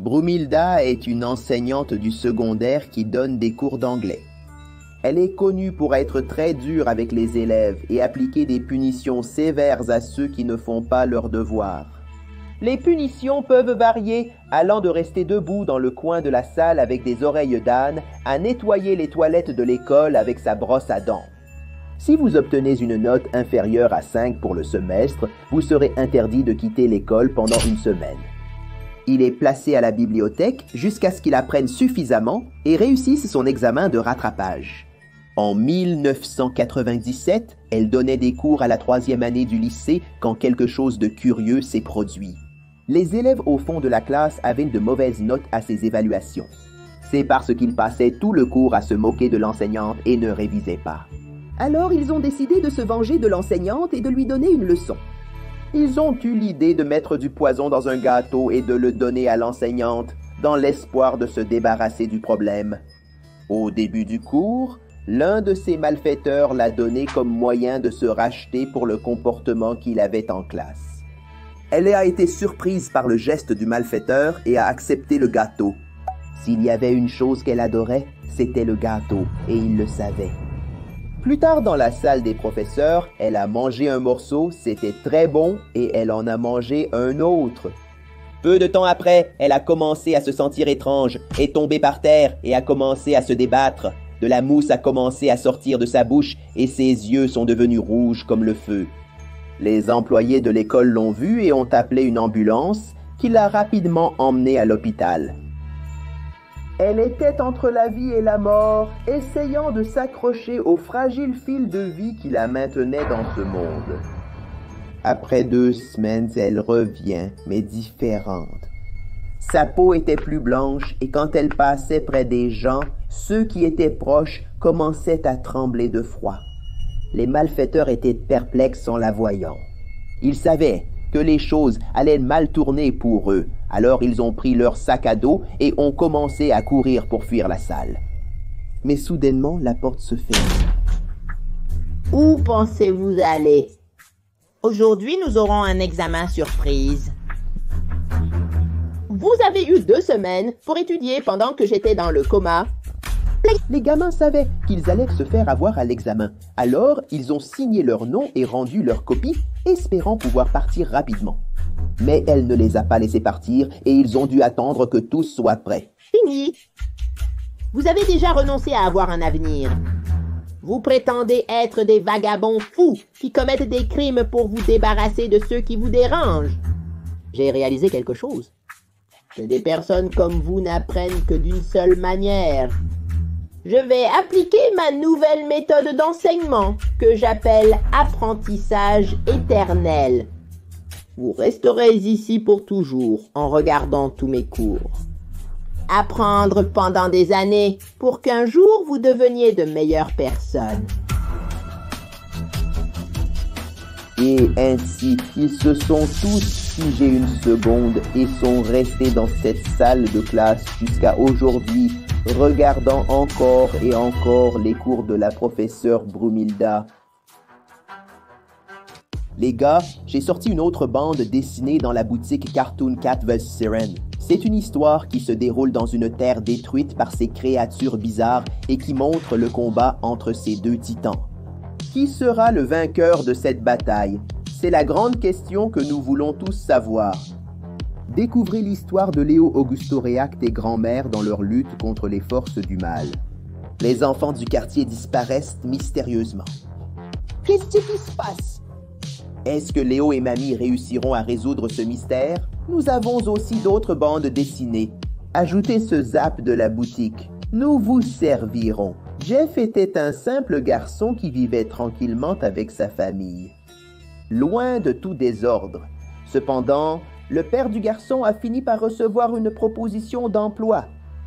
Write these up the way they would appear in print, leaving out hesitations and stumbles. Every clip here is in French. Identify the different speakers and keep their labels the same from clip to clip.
Speaker 1: Brumilda est une enseignante du secondaire qui donne des cours d'anglais. Elle est connue pour être très dure avec les élèves et appliquer des punitions sévères à ceux qui ne font pas leurs devoirs. Les punitions peuvent varier, allant de rester debout dans le coin de la salle avec des oreilles d'âne à nettoyer les toilettes de l'école avec sa brosse à dents. Si vous obtenez une note inférieure à 5 pour le semestre, vous serez interdit de quitter l'école pendant une semaine. Il est placé à la bibliothèque jusqu'à ce qu'il apprenne suffisamment et réussisse son examen de rattrapage. En 1997, elle donnait des cours à la 3e année du lycée quand quelque chose de curieux s'est produit. Les élèves au fond de la classe avaient de mauvaises notes à ses évaluations. C'est parce qu'ils passaient tout le cours à se moquer de l'enseignante et ne révisaient pas. Alors ils ont décidé de se venger de l'enseignante et de lui donner une leçon. Ils ont eu l'idée de mettre du poison dans un gâteau et de le donner à l'enseignante, dans l'espoir de se débarrasser du problème. Au début du cours, l'un de ces malfaiteurs l'a donné comme moyen de se racheter pour le comportement qu'il avait en classe. Elle a été surprise par le geste du malfaiteur et a accepté le gâteau. S'il y avait une chose qu'elle adorait, c'était le gâteau, et il le savait. Plus tard dans la salle des professeurs, elle a mangé un morceau, c'était très bon, et elle en a mangé un autre. Peu de temps après, elle a commencé à se sentir étrange, est tombée par terre et a commencé à se débattre. De la mousse a commencé à sortir de sa bouche et ses yeux sont devenus rouges comme le feu. Les employés de l'école l'ont vue et ont appelé une ambulance qui l'a rapidement emmenée à l'hôpital. Elle était entre la vie et la mort, essayant de s'accrocher au fragile fil de vie qui la maintenait dans ce monde. Après 2 semaines, elle revient, mais différente. Sa peau était plus blanche et quand elle passait près des gens, ceux qui étaient proches commençaient à trembler de froid. Les malfaiteurs étaient perplexes en la voyant. Ils savaient que les choses allaient mal tourner pour eux, alors ils ont pris leur sac à dos et ont commencé à courir pour fuir la salle. Mais soudainement, la porte se ferme.
Speaker 2: Où pensez-vous aller? Aujourd'hui, nous aurons un examen surprise. Vous avez eu 2 semaines pour étudier pendant que j'étais dans le coma.
Speaker 1: Les gamins savaient qu'ils allaient se faire avoir à l'examen. Alors, ils ont signé leur nom et rendu leur copie, espérant pouvoir partir rapidement. Mais elle ne les a pas laissés partir et ils ont dû attendre que tous soient prêts.
Speaker 2: Fini. Vous avez déjà renoncé à avoir un avenir. Vous prétendez être des vagabonds fous qui commettent des crimes pour vous débarrasser de ceux qui vous dérangent. J'ai réalisé quelque chose. Que des personnes comme vous n'apprennent que d'une seule manière. Je vais appliquer ma nouvelle méthode d'enseignement que j'appelle apprentissage éternel. Vous resterez ici pour toujours en regardant tous mes cours. Apprendre pendant des années pour qu'un jour vous deveniez de meilleures personnes.
Speaker 1: Et ainsi, ils se sont tous figés une seconde et sont restés dans cette salle de classe jusqu'à aujourd'hui, regardant encore et encore les cours de la professeure Brumilda. Les gars, j'ai sorti une autre bande dessinée dans la boutique Cartoon Cat vs. Siren. C'est une histoire qui se déroule dans une terre détruite par ces créatures bizarres et qui montre le combat entre ces 2 titans. Qui sera le vainqueur de cette bataille? C'est la grande question que nous voulons tous savoir. Découvrez l'histoire de Léo Augusto React et grand-mère dans leur lutte contre les forces du mal. Les enfants du quartier disparaissent mystérieusement. Qu'est-ce qui se passe? Est-ce que Léo et Mamie réussiront à résoudre ce mystère? Nous avons aussi d'autres bandes dessinées. Ajoutez ce zap de la boutique. Nous vous servirons. Jeff était un simple garçon qui vivait tranquillement avec sa famille. Loin de tout désordre. Cependant, le père du garçon a fini par recevoir une proposition d'emploi.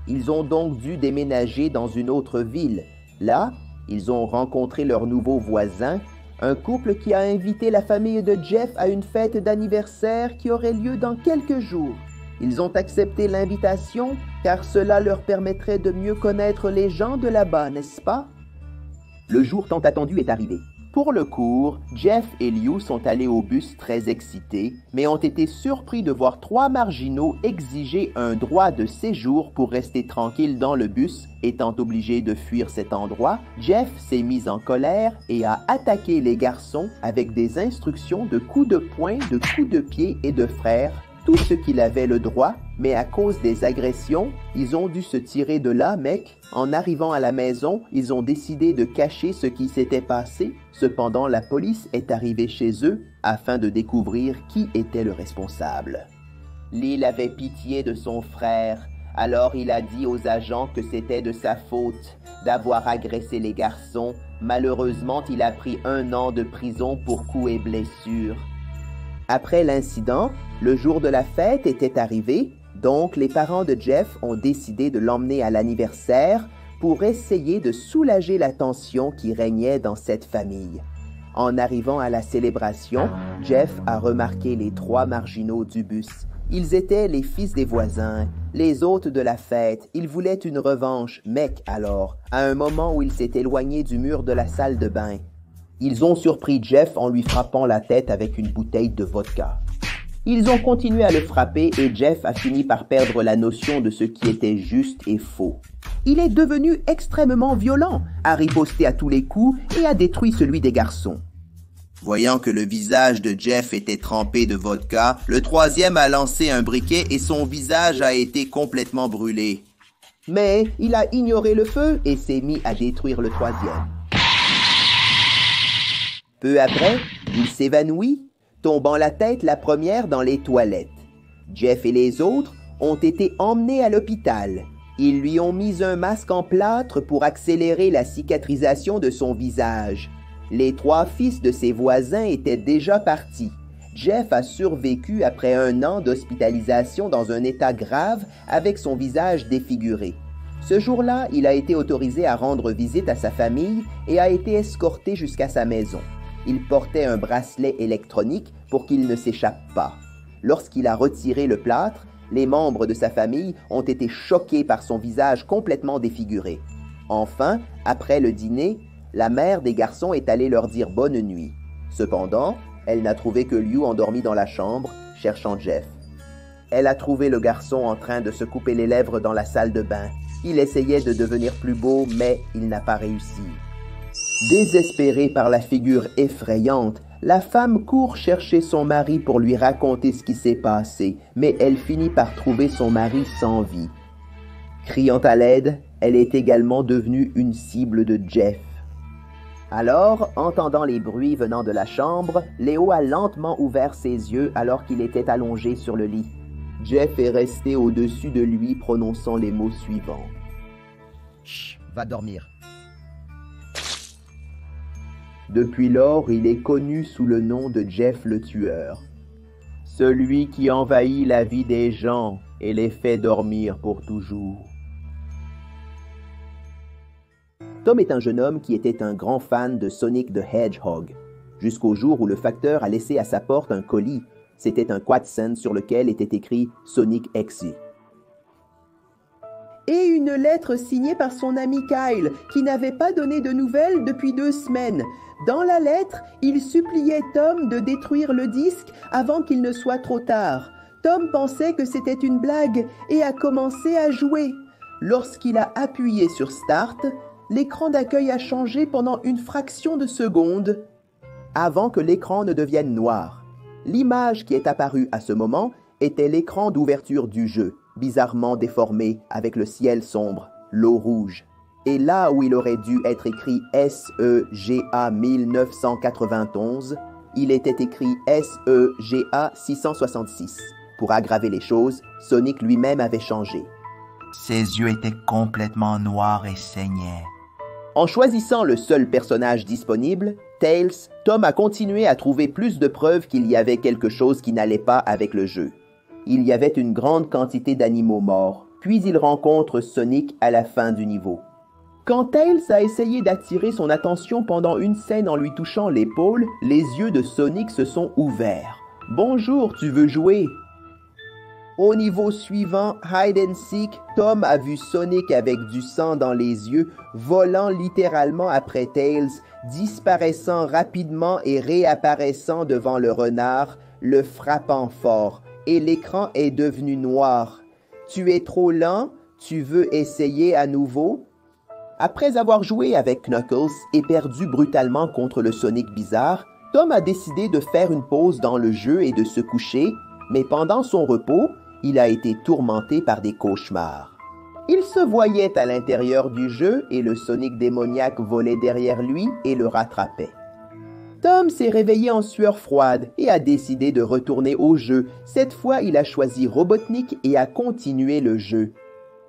Speaker 1: Ils ont donc dû déménager dans une autre ville. Là, ils ont rencontré leur nouveau voisin, un couple qui a invité la famille de Jeff à une fête d'anniversaire qui aurait lieu dans quelques jours. Ils ont accepté l'invitation car cela leur permettrait de mieux connaître les gens de là-bas, n'est-ce pas? Le jour tant attendu est arrivé. Pour le cours, Jeff et Liu sont allés au bus très excités, mais ont été surpris de voir 3 marginaux exiger un droit de séjour pour rester tranquilles dans le bus. Étant obligé de fuir cet endroit, Jeff s'est mis en colère et a attaqué les garçons avec des instructions de coups de poing, de coups de pied et de frères, tout ce qu'il avait le droit, mais à cause des agressions, ils ont dû se tirer de là, mec. En arrivant à la maison, ils ont décidé de cacher ce qui s'était passé. Cependant, la police est arrivée chez eux afin de découvrir qui était le responsable. Lil avait pitié de son frère, alors il a dit aux agents que c'était de sa faute d'avoir agressé les garçons. Malheureusement, il a pris 1 an de prison pour coups et blessures. Après l'incident, le jour de la fête était arrivé, donc les parents de Jeff ont décidé de l'emmener à l'anniversaire pour essayer de soulager la tension qui régnait dans cette famille. En arrivant à la célébration, Jeff a remarqué les 3 marginaux du bus. Ils étaient les fils des voisins, les hôtes de la fête. Ils voulaient une revanche, mec alors, à un moment où il s'est éloigné du mur de la salle de bain. Ils ont surpris Jeff en lui frappant la tête avec une bouteille de vodka. Ils ont continué à le frapper et Jeff a fini par perdre la notion de ce qui était juste et faux. Il est devenu extrêmement violent, a riposté à tous les coups et a détruit celui des garçons. Voyant que le visage de Jeff était trempé de vodka, le 3e a lancé un briquet et son visage a été complètement brûlé. Mais il a ignoré le feu et s'est mis à détruire le 3e. Peu après, il s'évanouit, tombant la tête la première dans les toilettes. Jeff et les autres ont été emmenés à l'hôpital. Ils lui ont mis un masque en plâtre pour accélérer la cicatrisation de son visage. Les 3 fils de ses voisins étaient déjà partis. Jeff a survécu après 1 an d'hospitalisation dans un état grave avec son visage défiguré. Ce jour-là, il a été autorisé à rendre visite à sa famille et a été escorté jusqu'à sa maison. Il portait un bracelet électronique pour qu'il ne s'échappe pas. Lorsqu'il a retiré le plâtre, les membres de sa famille ont été choqués par son visage complètement défiguré. Enfin, après le dîner, la mère des garçons est allée leur dire bonne nuit. Cependant, elle n'a trouvé que Liu endormi dans la chambre, cherchant Jeff. Elle a trouvé le garçon en train de se couper les lèvres dans la salle de bain. Il essayait de devenir plus beau, mais il n'a pas réussi. Désespérée par la figure effrayante, la femme court chercher son mari pour lui raconter ce qui s'est passé, mais elle finit par trouver son mari sans vie. Criant à l'aide, elle est également devenue une cible de Jeff. Alors, entendant les bruits venant de la chambre, Léo a lentement ouvert ses yeux alors qu'il était allongé sur le lit. Jeff est resté au-dessus de lui prononçant les mots suivants. « Chut, va dormir. » Depuis lors, il est connu sous le nom de Jeff le tueur. Celui qui envahit la vie des gens et les fait dormir pour toujours. Tom est un jeune homme qui était un grand fan de Sonic the Hedgehog, jusqu'au jour où le facteur a laissé à sa porte un colis. C'était un quatscent sur lequel était écrit Sonic XY. Et une lettre signée par son ami Kyle, qui n'avait pas donné de nouvelles depuis 2 semaines. Dans la lettre, il suppliait Tom de détruire le disque avant qu'il ne soit trop tard. Tom pensait que c'était une blague et a commencé à jouer. Lorsqu'il a appuyé sur Start, l'écran d'accueil a changé pendant une fraction de seconde, avant que l'écran ne devienne noir. L'image qui est apparue à ce moment était l'écran d'ouverture du jeu, bizarrement déformé avec le ciel sombre, l'eau rouge. Et là où il aurait dû être écrit SEGA 1991, il était écrit SEGA 666. Pour aggraver les choses, Sonic lui-même avait changé. Ses yeux étaient complètement noirs et saignaient. En choisissant le seul personnage disponible, Tails, Tom a continué à trouver plus de preuves qu'il y avait quelque chose qui n'allait pas avec le jeu. Il y avait une grande quantité d'animaux morts, puis il rencontre Sonic à la fin du niveau. Quand Tails a essayé d'attirer son attention pendant une scène en lui touchant l'épaule, les yeux de Sonic se sont ouverts. « Bonjour, tu veux jouer ?» Au niveau suivant, Hide and Seek, Tom a vu Sonic avec du sang dans les yeux, volant littéralement après Tails, disparaissant rapidement et réapparaissant devant le renard, le frappant fort, et l'écran est devenu noir. Tu es trop lent? Tu veux essayer à nouveau? Après avoir joué avec Knuckles et perdu brutalement contre le Sonic bizarre, Tom a décidé de faire une pause dans le jeu et de se coucher, mais pendant son repos, il a été tourmenté par des cauchemars. Il se voyait à l'intérieur du jeu et le Sonic démoniaque volait derrière lui et le rattrapait. Tom s'est réveillé en sueur froide et a décidé de retourner au jeu. Cette fois, il a choisi Robotnik et a continué le jeu.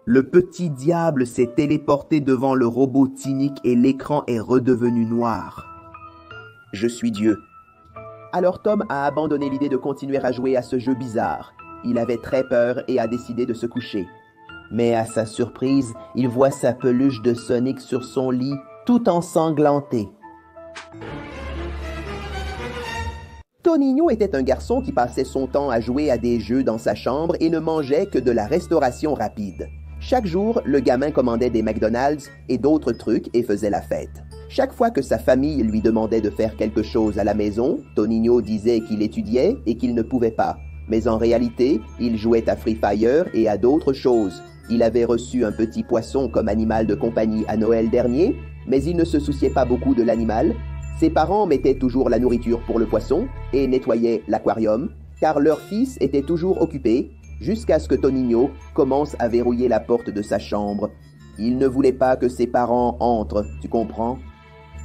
Speaker 1: Le petit diable s'est téléporté devant le Robotnik et l'écran est redevenu noir. Je suis Dieu. Alors Tom a abandonné l'idée de continuer à jouer à ce jeu bizarre. Il avait très peur et a décidé de se coucher. Mais à sa surprise, il voit sa peluche de Sonic sur son lit, tout ensanglantée. Toninho était un garçon qui passait son temps à jouer à des jeux dans sa chambre et ne mangeait que de la restauration rapide. Chaque jour, le gamin commandait des McDonald's et d'autres trucs et faisait la fête. Chaque fois que sa famille lui demandait de faire quelque chose à la maison, Toninho disait qu'il étudiait et qu'il ne pouvait pas. Mais en réalité, il jouait à Free Fire et à d'autres choses. Il avait reçu un petit poisson comme animal de compagnie à Noël dernier, mais il ne se souciait pas beaucoup de l'animal. Ses parents mettaient toujours la nourriture pour le poisson et nettoyaient l'aquarium, car leur fils était toujours occupé, jusqu'à ce que Toninho commence à verrouiller la porte de sa chambre. Il ne voulait pas que ses parents entrent, tu comprends?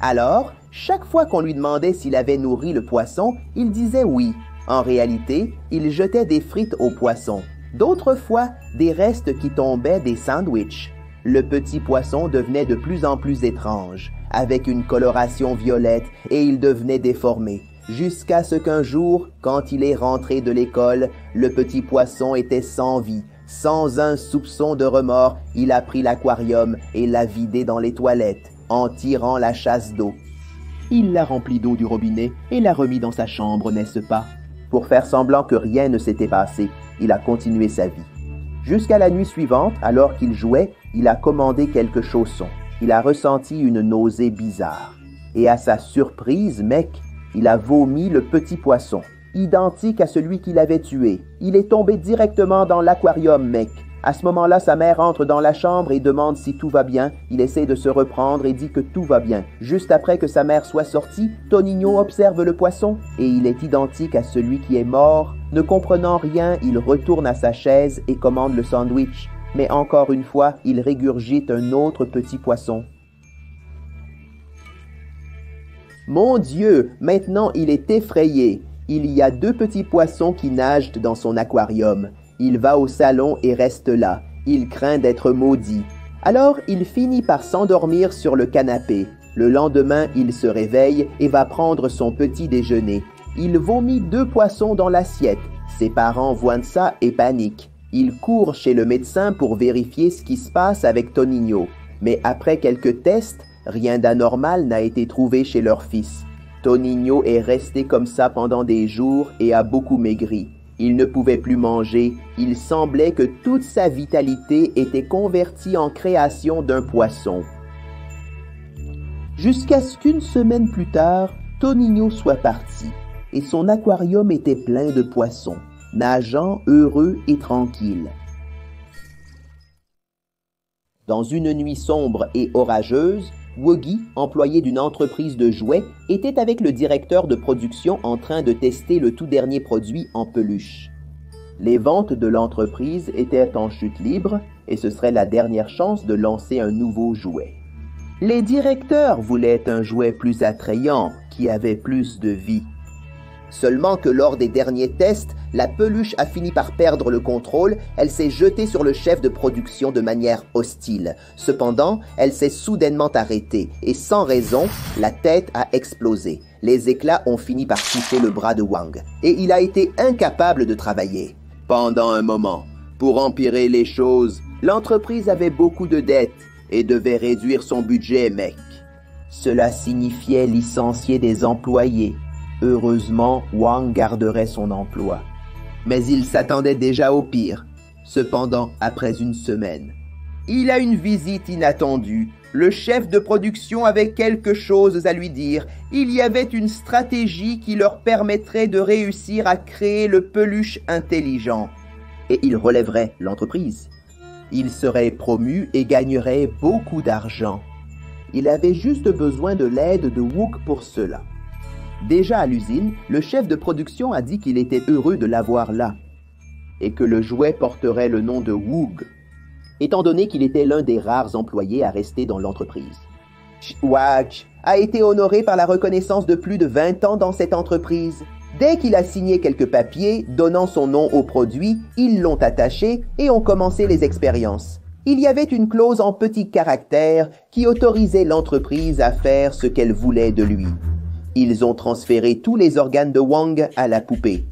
Speaker 1: Alors, chaque fois qu'on lui demandait s'il avait nourri le poisson, il disait oui. En réalité, il jetait des frites au poisson. D'autres fois, des restes qui tombaient des sandwichs. Le petit poisson devenait de plus en plus étrange, avec une coloration violette, et il devenait déformé. Jusqu'à ce qu'un jour, quand il est rentré de l'école, le petit poisson était sans vie. Sans un soupçon de remords, il a pris l'aquarium et l'a vidé dans les toilettes, en tirant la chasse d'eau. Il l'a rempli d'eau du robinet et l'a remis dans sa chambre, n'est-ce pas? Pour faire semblant que rien ne s'était passé, il a continué sa vie. Jusqu'à la nuit suivante, alors qu'il jouait, il a commandé quelques chaussons. Il a ressenti une nausée bizarre. Et à sa surprise, mec, il a vomi le petit poisson, identique à celui qu'il avait tué. Il est tombé directement dans l'aquarium, mec. À ce moment-là, sa mère entre dans la chambre et demande si tout va bien. Il essaie de se reprendre et dit que tout va bien. Juste après que sa mère soit sortie, Toninho observe le poisson et il est identique à celui qui est mort. Ne comprenant rien, il retourne à sa chaise et commande le sandwich. Mais encore une fois, il régurgite un autre petit poisson. Mon Dieu, maintenant il est effrayé. Il y a 2 petits poissons qui nagent dans son aquarium. Il va au salon et reste là. Il craint d'être maudit. Alors, il finit par s'endormir sur le canapé. Le lendemain, il se réveille et va prendre son petit déjeuner. Il vomit 2 poissons dans l'assiette. Ses parents voient ça et paniquent. Il court chez le médecin pour vérifier ce qui se passe avec Toninho. Mais après quelques tests, rien d'anormal n'a été trouvé chez leur fils. Toninho est resté comme ça pendant des jours et a beaucoup maigri. Il ne pouvait plus manger. Il semblait que toute sa vitalité était convertie en création d'un poisson. Jusqu'à ce qu'une semaine plus tard, Toninho soit parti et son aquarium était plein de poissons, nageant heureux et tranquilles. Dans une nuit sombre et orageuse, Wuggy, employé d'une entreprise de jouets, était avec le directeur de production en train de tester le tout dernier produit en peluche. Les ventes de l'entreprise étaient en chute libre et ce serait la dernière chance de lancer un nouveau jouet. Les directeurs voulaient un jouet plus attrayant, qui avait plus de vie. Seulement que lors des derniers tests, la peluche a fini par perdre le contrôle, elle s'est jetée sur le chef de production de manière hostile. Cependant, elle s'est soudainement arrêtée et sans raison, la tête a explosé. Les éclats ont fini par toucher le bras de Wang et il a été incapable de travailler. Pendant un moment, pour empirer les choses, l'entreprise avait beaucoup de dettes et devait réduire son budget, mec. Cela signifiait licencier des employés. Heureusement, Wang garderait son emploi. Mais il s'attendait déjà au pire. Cependant, après une semaine, il a une visite inattendue. Le chef de production avait quelque chose à lui dire. Il y avait une stratégie qui leur permettrait de réussir à créer le peluche intelligent. Et il relèverait l'entreprise. Il serait promu et gagnerait beaucoup d'argent. Il avait juste besoin de l'aide de Wook pour cela. Déjà à l'usine, le chef de production a dit qu'il était heureux de l'avoir là et que le jouet porterait le nom de Woog, étant donné qu'il était l'un des rares employés à rester dans l'entreprise. Chwach a été honoré par la reconnaissance de plus de 20 ans dans cette entreprise. Dès qu'il a signé quelques papiers donnant son nom au produit, ils l'ont attaché et ont commencé les expériences. Il y avait une clause en petits caractères qui autorisait l'entreprise à faire ce qu'elle voulait de lui. Ils ont transféré tous les organes de Wang à la poupée,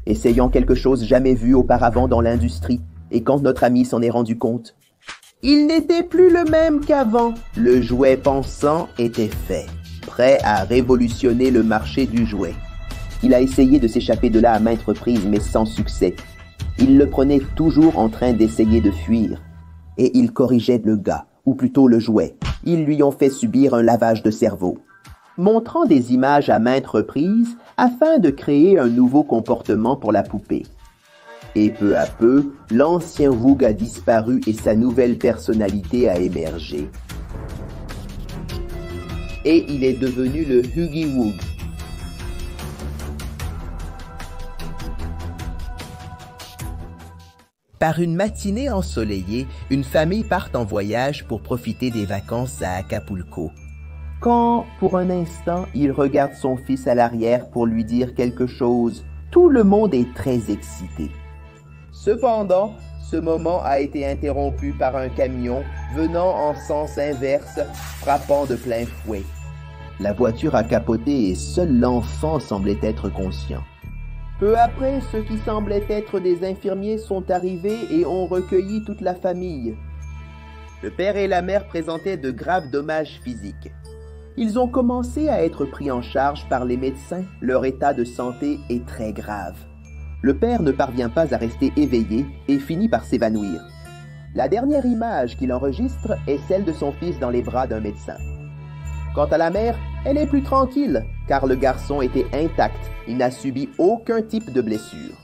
Speaker 1: essayant quelque chose jamais vu auparavant dans l'industrie. Et quand notre ami s'en est rendu compte, il n'était plus le même qu'avant. Le jouet pensant était fait, prêt à révolutionner le marché du jouet. Il a essayé de s'échapper de là à maintes reprises, mais sans succès. Il le prenait toujours en train d'essayer de fuir. Et il corrigeait le gars, ou plutôt le jouet. Ils lui ont fait subir un lavage de cerveau, montrant des images à maintes reprises afin de créer un nouveau comportement pour la poupée. Et peu à peu, l'ancien Woog a disparu et sa nouvelle personnalité a émergé. Et il est devenu le Huggy Woog. Par une matinée ensoleillée, une famille part en voyage pour profiter des vacances à Acapulco. Quand, pour un instant, il regarde son fils à l'arrière pour lui dire quelque chose, tout le monde est très excité. Cependant, ce moment a été interrompu par un camion venant en sens inverse, frappant de plein fouet. La voiture a capoté et seul l'enfant semblait être conscient. Peu après, ceux qui semblaient être des infirmiers sont arrivés et ont recueilli toute la famille. Le père et la mère présentaient de graves dommages physiques. Ils ont commencé à être pris en charge par les médecins. Leur état de santé est très grave. Le père ne parvient pas à rester éveillé et finit par s'évanouir. La dernière image qu'il enregistre est celle de son fils dans les bras d'un médecin. Quant à la mère, elle est plus tranquille, car le garçon était intact. Il n'a subi aucun type de blessure.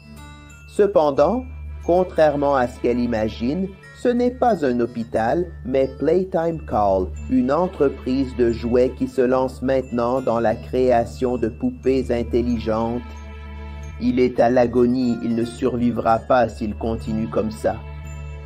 Speaker 1: Cependant, contrairement à ce qu'elle imagine, ce n'est pas un hôpital, mais Playtime Call, une entreprise de jouets qui se lance maintenant dans la création de poupées intelligentes. Il est à l'agonie, il ne survivra pas s'il continue comme ça.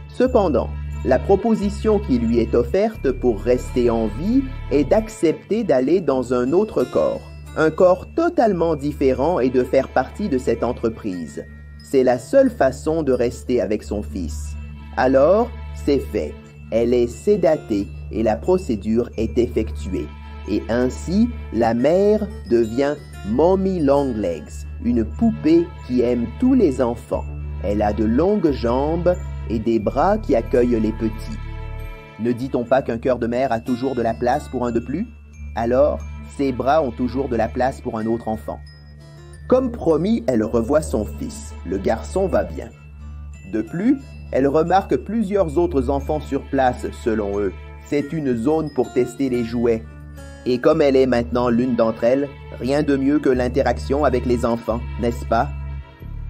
Speaker 1: Cependant, la proposition qui lui est offerte pour rester en vie est d'accepter d'aller dans un autre corps, un corps totalement différent et de faire partie de cette entreprise. C'est la seule façon de rester avec son fils. Alors, c'est fait. Elle est sédatée et la procédure est effectuée. Et ainsi, la mère devient Mommy Longlegs, une poupée qui aime tous les enfants. Elle a de longues jambes et des bras qui accueillent les petits. Ne dit-on pas qu'un cœur de mère a toujours de la place pour un de plus? Alors, ses bras ont toujours de la place pour un autre enfant. Comme promis, elle revoit son fils. Le garçon va bien. De plus, elle remarque plusieurs autres enfants sur place, selon eux. C'est une zone pour tester les jouets. Et comme elle est maintenant l'une d'entre elles, rien de mieux que l'interaction avec les enfants, n'est-ce pas?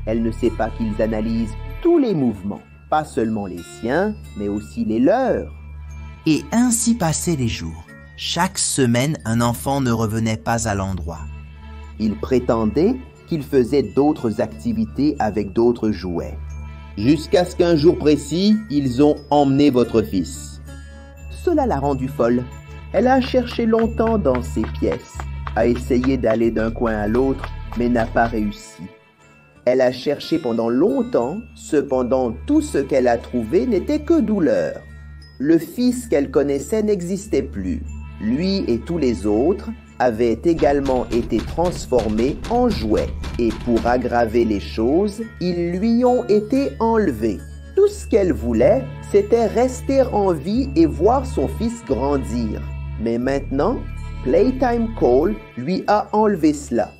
Speaker 1: Elle ne sait pas qu'ils analysent tous les mouvements, pas seulement les siens, mais aussi les leurs.
Speaker 3: Et ainsi passaient les jours. Chaque semaine, un enfant ne revenait pas à l'endroit.
Speaker 1: Il prétendait qu'il faisait d'autres activités avec d'autres jouets. Jusqu'à ce qu'un jour précis, ils ont emmené votre fils. Cela l'a rendue folle. Elle a cherché longtemps dans ses pièces, a essayé d'aller d'un coin à l'autre, mais n'a pas réussi. Elle a cherché pendant longtemps, cependant tout ce qu'elle a trouvé n'était que douleur. Le fils qu'elle connaissait n'existait plus. Lui et tous les autres avaient également été transformés en jouets. Et pour aggraver les choses, ils lui ont été enlevés. Tout ce qu'elle voulait, c'était rester en vie et voir son fils grandir. Mais maintenant, Playtime Call lui a enlevé cela.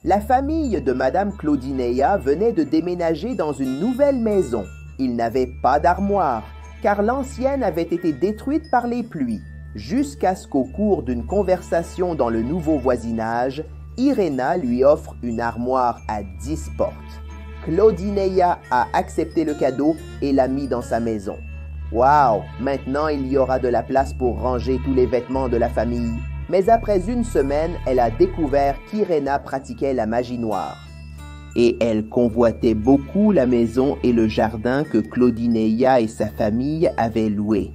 Speaker 1: La famille de Madame Claudinea venait de déménager dans une nouvelle maison. Ils n'avaient pas d'armoire, car l'ancienne avait été détruite par les pluies, jusqu'à ce qu'au cours d'une conversation dans le nouveau voisinage, Irena lui offre une armoire à 10 portes. Claudinea a accepté le cadeau et l'a mis dans sa maison. Wow! Maintenant, il y aura de la place pour ranger tous les vêtements de la famille. Mais après une semaine, elle a découvert qu'Irena pratiquait la magie noire. Et elle convoitait beaucoup la maison et le jardin que Claudinea et sa famille avaient loué.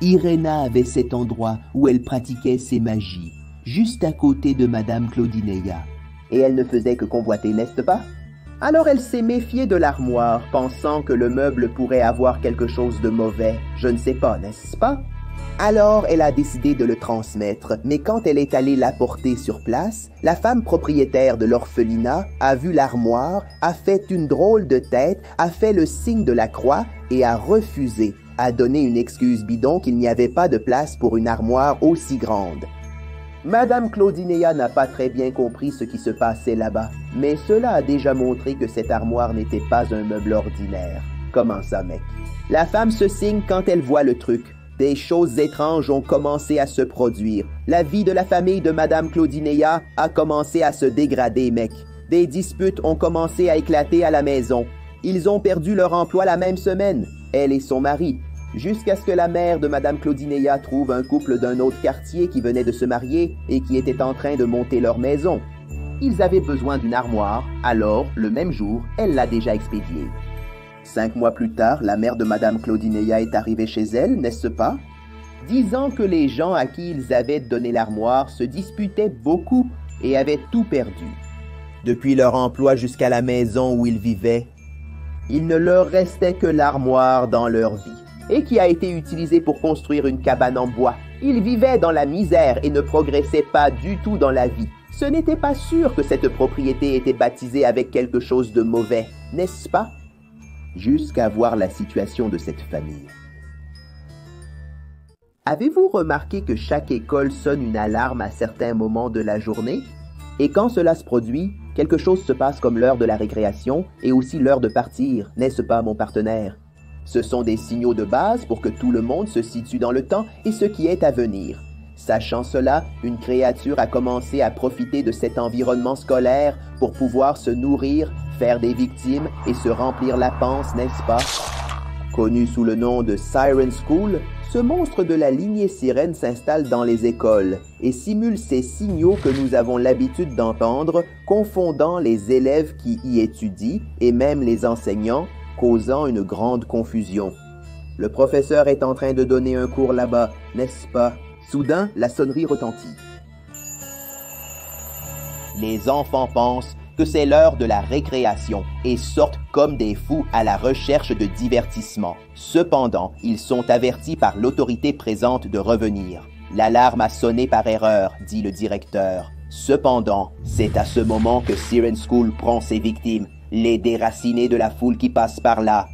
Speaker 1: Irena avait cet endroit où elle pratiquait ses magies, juste à côté de Madame Claudinea. Et elle ne faisait que convoiter, n'est-ce pas? Alors elle s'est méfiée de l'armoire, pensant que le meuble pourrait avoir quelque chose de mauvais. Je ne sais pas, n'est-ce pas? Alors elle a décidé de le transmettre, mais quand elle est allée l'apporter sur place, la femme propriétaire de l'orphelinat a vu l'armoire, a fait une drôle de tête, a fait le signe de la croix et a refusé, a donné une excuse bidon qu'il n'y avait pas de place pour une armoire aussi grande. Madame Claudinea n'a pas très bien compris ce qui se passait là-bas, mais cela a déjà montré que cette armoire n'était pas un meuble ordinaire. Comment ça, mec? La femme se signe quand elle voit le truc. Des choses étranges ont commencé à se produire. La vie de la famille de Madame Claudinea a commencé à se dégrader, mec. Des disputes ont commencé à éclater à la maison. Ils ont perdu leur emploi la même semaine, elle et son mari, jusqu'à ce que la mère de Madame Claudinea trouve un couple d'un autre quartier qui venait de se marier et qui était en train de monter leur maison. Ils avaient besoin d'une armoire, alors, le même jour, elle l'a déjà expédiée. 5 mois plus tard, la mère de Madame Claudinea est arrivée chez elle, n'est-ce pas? Disant que les gens à qui ils avaient donné l'armoire se disputaient beaucoup et avaient tout perdu. Depuis leur emploi jusqu'à la maison où ils vivaient, il ne leur restait que l'armoire dans leur vie, et qui a été utilisée pour construire une cabane en bois. Ils vivaient dans la misère et ne progressaient pas du tout dans la vie. Ce n'était pas sûr que cette propriété était baptisée avec quelque chose de mauvais, n'est-ce pas? Jusqu'à voir la situation de cette famille. Avez-vous remarqué que chaque école sonne une alarme à certains moments de la journée? Et quand cela se produit, quelque chose se passe comme l'heure de la récréation et aussi l'heure de partir, n'est-ce pas, mon partenaire? Ce sont des signaux de base pour que tout le monde se situe dans le temps et ce qui est à venir. Sachant cela, une créature a commencé à profiter de cet environnement scolaire pour pouvoir se nourrir, faire des victimes et se remplir la panse, n'est-ce pas? Connu sous le nom de Siren School, ce monstre de la lignée sirène s'installe dans les écoles et simule ces signaux que nous avons l'habitude d'entendre, confondant les élèves qui y étudient et même les enseignants, causant une grande confusion. Le professeur est en train de donner un cours là-bas, n'est-ce pas? Soudain, la sonnerie retentit. Les enfants pensent que c'est l'heure de la récréation et sortent comme des fous à la recherche de divertissement. Cependant, ils sont avertis par l'autorité présente de revenir. L'alarme a sonné par erreur, dit le directeur. Cependant, c'est à ce moment que Siren School prend ses victimes, les déracinés de la foule qui passe par là.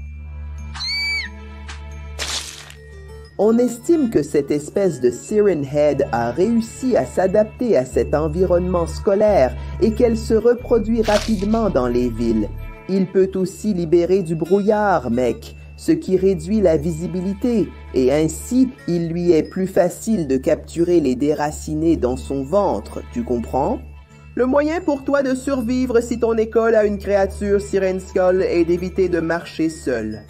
Speaker 1: On estime que cette espèce de Siren Head a réussi à s'adapter à cet environnement scolaire et qu'elle se reproduit rapidement dans les villes. Il peut aussi libérer du brouillard, mec, ce qui réduit la visibilité, et ainsi il lui est plus facile de capturer les déracinés dans son ventre, tu comprends? Le moyen pour toi de survivre si ton école a une créature Siren Skull est d'éviter de marcher seul.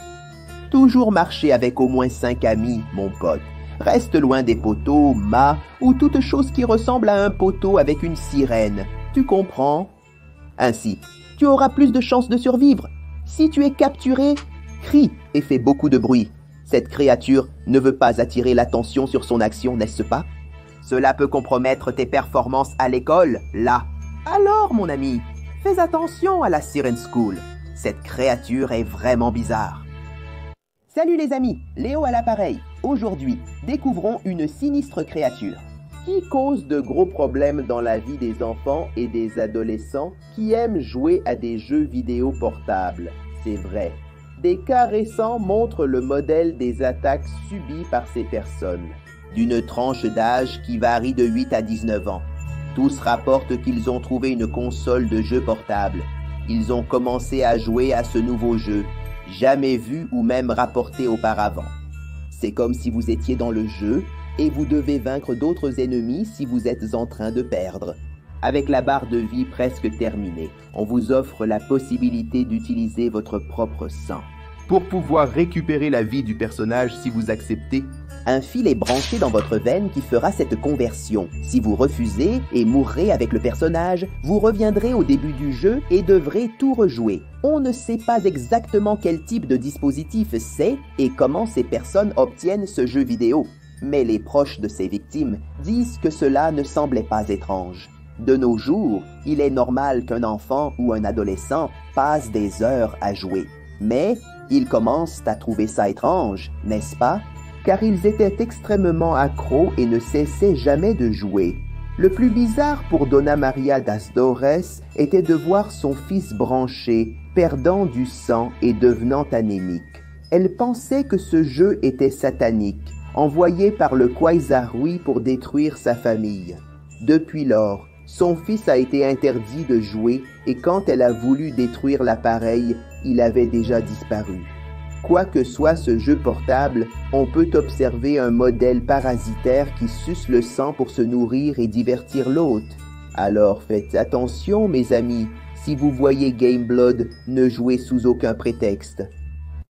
Speaker 1: Toujours marcher avec au moins 5 amis, mon pote. Reste loin des poteaux, mâts ou toute chose qui ressemble à un poteau avec une sirène. Tu comprends? Ainsi, tu auras plus de chances de survivre. Si tu es capturé, crie et fais beaucoup de bruit. Cette créature ne veut pas attirer l'attention sur son action, n'est-ce pas? Cela peut compromettre tes performances à l'école, là. Alors, mon ami, fais attention à la Siren School. Cette créature est vraiment bizarre. Salut les amis, Léo à l'appareil. Aujourd'hui, découvrons une sinistre créature qui cause de gros problèmes dans la vie des enfants et des adolescents qui aiment jouer à des jeux vidéo portables. C'est vrai. Des cas récents montrent le modèle des attaques subies par ces personnes, d'une tranche d'âge qui varie de 8 à 19 ans. Tous rapportent qu'ils ont trouvé une console de jeu portable. Ils ont commencé à jouer à ce nouveau jeu, jamais vu ou même rapporté auparavant. C'est comme si vous étiez dans le jeu et vous devez vaincre d'autres ennemis si vous êtes en train de perdre. Avec la barre de vie presque terminée, on vous offre la possibilité d'utiliser votre propre sang.
Speaker 4: Pour pouvoir récupérer la vie du personnage si vous acceptez,
Speaker 1: un fil est branché dans votre veine qui fera cette conversion. Si vous refusez et mourrez avec le personnage, vous reviendrez au début du jeu et devrez tout rejouer. On ne sait pas exactement quel type de dispositif c'est et comment ces personnes obtiennent ce jeu vidéo. Mais les proches de ces victimes disent que cela ne semblait pas étrange. De nos jours, il est normal qu'un enfant ou un adolescent passe des heures à jouer. Mais ils commencent à trouver ça étrange, n'est-ce pas? Car ils étaient extrêmement accros et ne cessaient jamais de jouer. Le plus bizarre pour Donna Maria das Dores était de voir son fils branché, perdant du sang et devenant anémique. Elle pensait que ce jeu était satanique, envoyé par le Kwajalein pour détruire sa famille. Depuis lors, son fils a été interdit de jouer et quand elle a voulu détruire l'appareil, il avait déjà disparu. Quoi que soit ce jeu portable, on peut observer un modèle parasitaire qui suce le sang pour se nourrir et divertir l'hôte. Alors faites attention mes amis, si vous voyez Gameblood, ne jouez sous aucun prétexte.